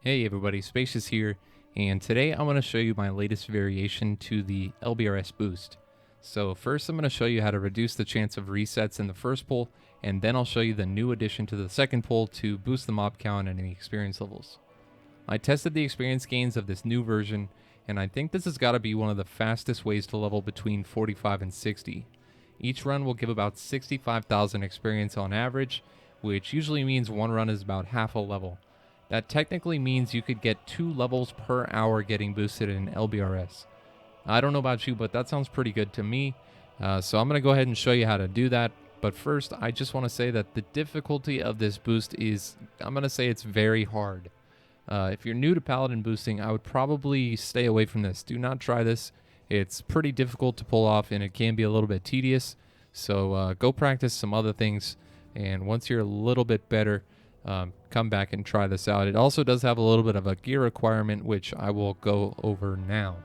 Hey everybody, Spacious here, and today I'm going to show you my latest variation to the LBRS boost. So first I'm going to show you how to reduce the chance of resets in the first pull, and then I'll show you the new addition to the second pull to boost the mob count and the experience levels. I tested the experience gains of this new version, and I think this has got to be one of the fastest ways to level between 45 and 60. Each run will give about 65,000 experience on average, which usually means one run is about half a level. That technically means you could get 2 levels per hour getting boosted in LBRS. I don't know about you, but that sounds pretty good to me. So I'm going to go ahead and show you how to do that. But first, I just want to say that the difficulty of this boost is, I'm going to say it's very hard. If you're new to Paladin boosting, I would probably stay away from this. Do not try this. It's pretty difficult to pull off, and it can be a little bit tedious. So go practice some other things, and once you're a little bit better, come back and try this out. It also does have a little bit of a gear requirement, which I will go over now.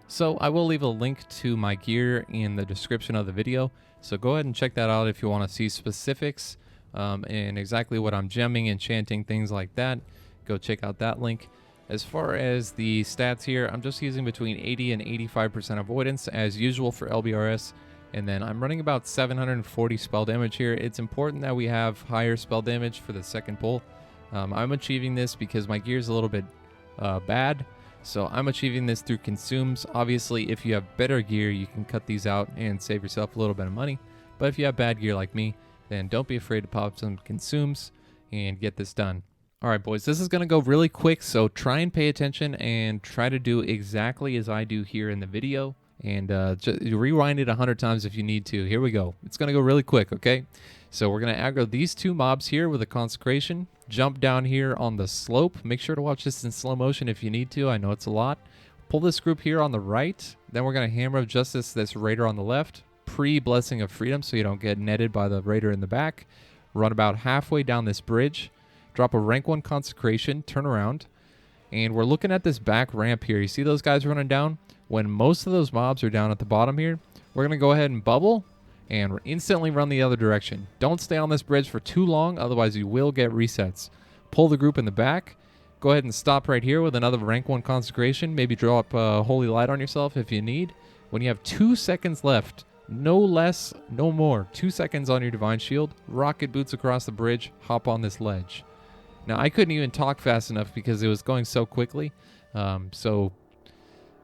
So I will leave a link to my gear in the description of the video, so go ahead and check that out if you want to see specifics and exactly what I'm gemming, enchanting, things like that. Go check out that link. As far as the stats here, I'm just using between 80 and 85% avoidance as usual for LBRS. And then I'm running about 740 spell damage here. It's important that we have higher spell damage for the second pull. I'm achieving this because my gear is a little bit bad. So I'm achieving this through consumes. Obviously, if you have better gear, you can cut these out and save yourself a little bit of money. But if you have bad gear like me, then don't be afraid to pop some consumes and get this done. All right, boys, this is going to go really quick. So try and pay attention and try to do exactly as I do here in the video. And just rewind it 100 times if you need to. Here we go. It's going to go really quick, okay? So we're going to aggro these two mobs here with a consecration. Jump down here on the slope. Make sure to watch this in slow motion if you need to. I know it's a lot. Pull this group here on the right. Then we're going to hammer of justice this raider on the left. Pre-blessing of freedom so you don't get netted by the raider in the back. Run about halfway down this bridge. Drop a rank 1 consecration. Turn around. And we're looking at this back ramp here. You see those guys running down? When most of those mobs are down at the bottom here, we're going to go ahead and bubble and instantly run the other direction. Don't stay on this bridge for too long, otherwise you will get resets. Pull the group in the back. Go ahead and stop right here with another rank 1 consecration. Maybe drop Holy Light on yourself if you need. When you have 2 seconds left, no less, no more, 2 seconds on your Divine Shield, rocket boots across the bridge, hop on this ledge. Now, I couldn't even talk fast enough because it was going so quickly. So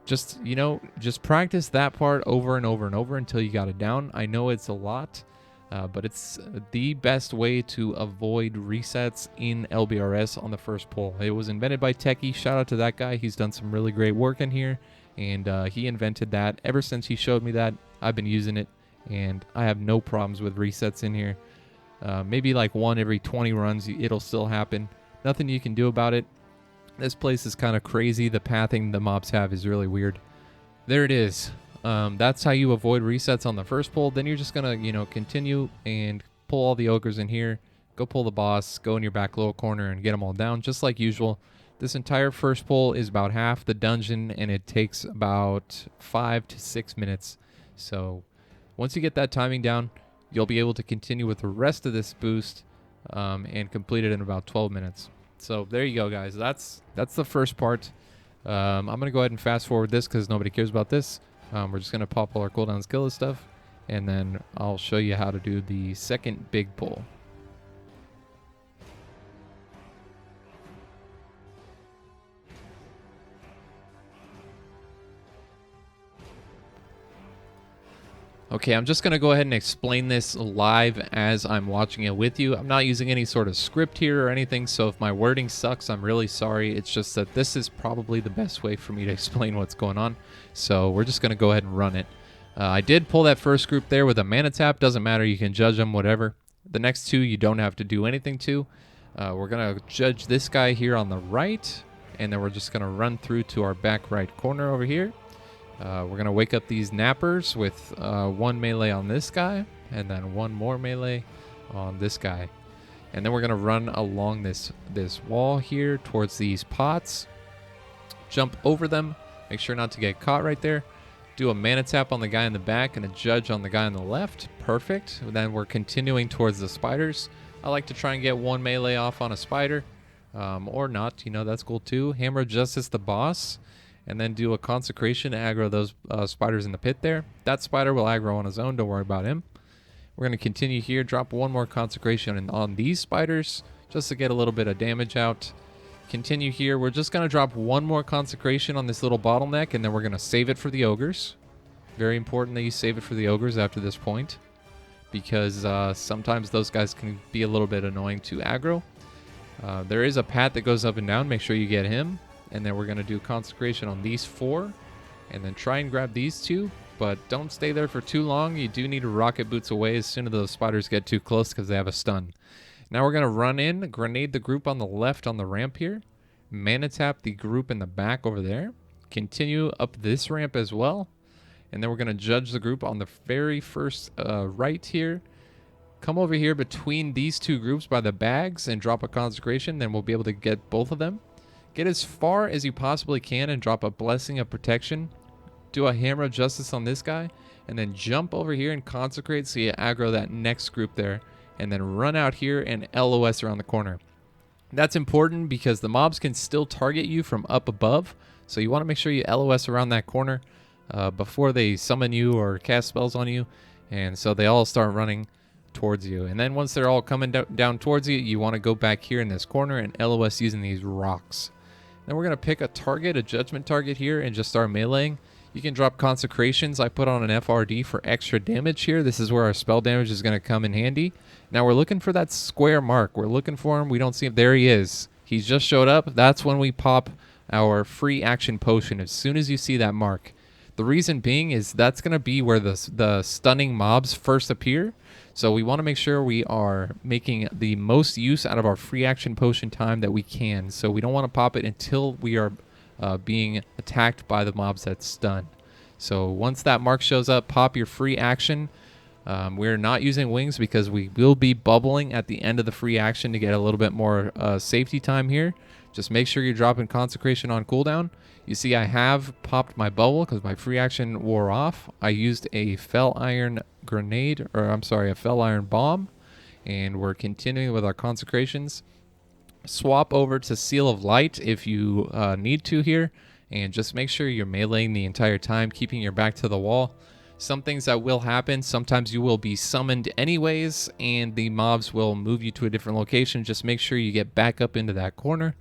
just practice that part over and over and over until you got it down. I know it's a lot, but it's the best way to avoid resets in LBRS on the first pull. It was invented by Techie. Shout out to that guy. He's done some really great work in here, and he invented that. Ever since he showed me that, I've been using it, and I have no problems with resets in here. Maybe like one every 20 runs, it'll still happen. Nothing you can do about it. This place is kind of crazy. The pathing the mobs have is really weird. There it is. That's how you avoid resets on the first pull. Then you're just going to, continue and pull all the ogres in here. Go pull the boss. Go in your back lower corner and get them all down, just like usual. This entire first pull is about half the dungeon, and it takes about 5 to 6 minutes. So once you get that timing down, you'll be able to continue with the rest of this boost and complete it in about 12 minutes. So there you go, guys. That's the first part. I'm going to go ahead and fast forward this because nobody cares about this. We're just going to pop all our cooldowns, kill this stuff, and then I'll show you how to do the second big pull. Okay, I'm just going to go ahead and explain this live as I'm watching it with you. I'm not using any sort of script here or anything, so if my wording sucks, I'm really sorry. It's just that this is probably the best way for me to explain what's going on. So we're just going to go ahead and run it. I did pull that first group there with a mana tap. Doesn't matter. You can judge them, whatever. The next two you don't have to do anything to. We're going to judge this guy here on the right, and then we're just going to run through to our back right corner over here. We're going to wake up these nappers with 1 melee on this guy and then 1 more melee on this guy. And then we're going to run along this wall here towards these pots. Jump over them. Make sure not to get caught right there. Do a mana tap on the guy in the back and a judge on the guy on the left. Perfect. Then we're continuing towards the spiders. I like to try and get 1 melee off on a spider. or not, you know, that's cool too. Hammer of Justice the boss, and then do a consecration to aggro those spiders in the pit there. That spider will aggro on his own, don't worry about him. We're going to continue here, drop one more consecration on these spiders just to get a little bit of damage out. Continue here. We're just going to drop one more consecration on this little bottleneck, and then we're going to save it for the ogres. Very important that you save it for the ogres after this point, because sometimes those guys can be a little bit annoying to aggro. There is a pat that goes up and down. Make sure you get him. And then we're going to do consecration on these 4, and then try and grab these 2. But don't stay there for too long. You do need to rocket boots away as soon as those spiders get too close because they have a stun. Now we're going to run in, grenade the group on the left on the ramp here. Mana tap the group in the back over there. Continue up this ramp as well. And then we're going to judge the group on the very first right here. Come over here between these 2 groups by the bags and drop a consecration. Then we'll be able to get both of them. Get as far as you possibly can and drop a blessing of protection. Do a hammer of justice on this guy, and then jump over here and consecrate so you aggro that next group there, and then run out here and LOS around the corner. That's important because the mobs can still target you from up above, so you want to make sure you LOS around that corner before they summon you or cast spells on you, and so they all start running towards you. And then once they're all coming down towards you, you want to go back here in this corner and LOS using these rocks. Then we're going to pick a target, a judgment target here, and just start meleeing. You can drop consecrations. I put on an FRD for extra damage here. This is where our spell damage is going to come in handy. Now we're looking for that square mark. We're looking for him. We don't see him. There he is. He's just showed up. That's when we pop our free action potion as soon as you see that mark. The reason being is that's going to be where the stunning mobs first appear. So we want to make sure we are making the most use out of our free action potion time that we can. So we don't want to pop it until we are being attacked by the mobs that stun. So once that mark shows up, pop your free action. We're not using wings because we will be bubbling at the end of the free action to get a little bit more safety time here. Just make sure you're dropping consecration on cooldown. You see I have popped my bubble because my free action wore off. I used a fell iron grenade, or I'm sorry, a fell iron bomb, and we're continuing with our consecrations. Swap over to Seal of Light if you need to here, and just make sure you're meleeing the entire time, keeping your back to the wall. Some things that will happen, sometimes you will be summoned anyways, and the mobs will move you to a different location. Just make sure you get back up into that corner.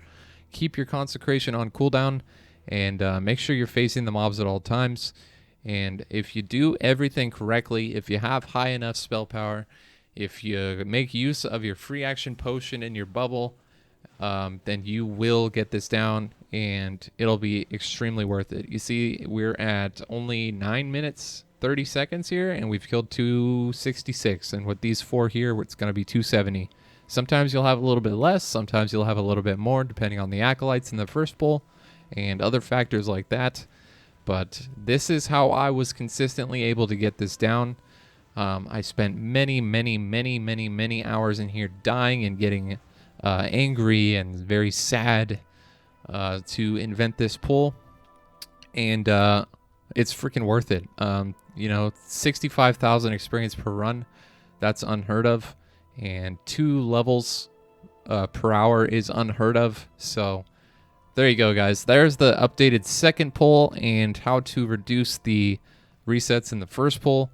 Keep your consecration on cooldown, and make sure you're facing the mobs at all times. And if you do everything correctly, if you have high enough spell power, if you make use of your free action potion in your bubble, then you will get this down, and it'll be extremely worth it. You see, we're at only 9 minutes 30 seconds here, and we've killed 266, and with these 4 here, it's going to be 270. Sometimes you'll have a little bit less, sometimes you'll have a little bit more, depending on the acolytes in the first pull and other factors like that. But this is how I was consistently able to get this down. I spent many hours in here dying and getting angry and very sad to invent this pull, and it's freaking worth it. You know, 65,000 experience per run, that's unheard of, and 2 levels per hour is unheard of. So there you go, guys. There's the updated second pull and how to reduce the resets in the first pull.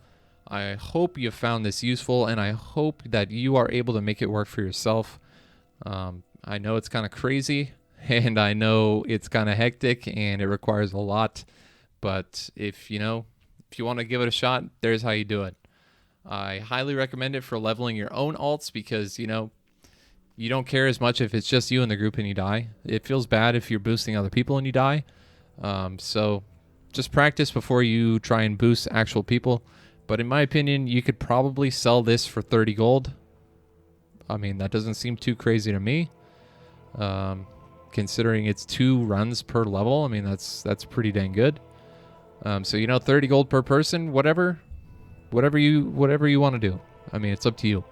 I hope you found this useful, and I hope that you are able to make it work for yourself. I know it's kind of crazy, and I know it's kind of hectic, and it requires a lot. But if you want to give it a shot, there's how you do it. I highly recommend it for leveling your own alts because, you don't care as much if it's just you in the group and you die. It feels bad if you're boosting other people and you die. So just practice before you try and boost actual people. But in my opinion, you could probably sell this for 30 gold. I mean, that doesn't seem too crazy to me. Considering it's 2 runs per level, I mean, that's pretty dang good. So 30 gold per person, whatever you want to do. I mean, it's up to you.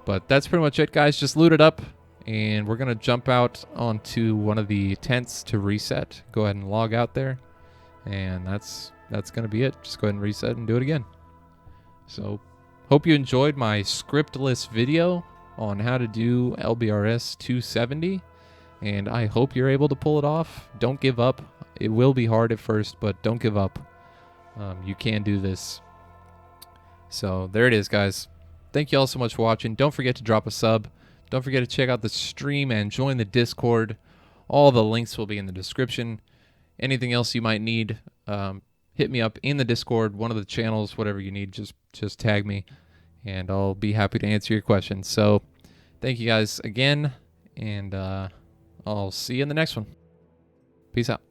But that's pretty much it, guys. Just loot it up, and we're gonna jump out onto one of the tents to reset. Go ahead and log out there, and that's gonna be it. Just go ahead and reset and do it again. So, hope you enjoyed my scriptless video on how to do LBRS 270. and I hope you're able to pull it off. Don't give up. It will be hard at first, but don't give up. You can do this. So there it is, guys. Thank you all so much for watching. Don't forget to drop a sub. Don't forget to check out the stream and join the Discord. All the links will be in the description. Anything else you might need, hit me up in the Discord, one of the channels, whatever you need, just tag me, and I'll be happy to answer your questions. So thank you guys again, and I'll see you in the next one. Peace out.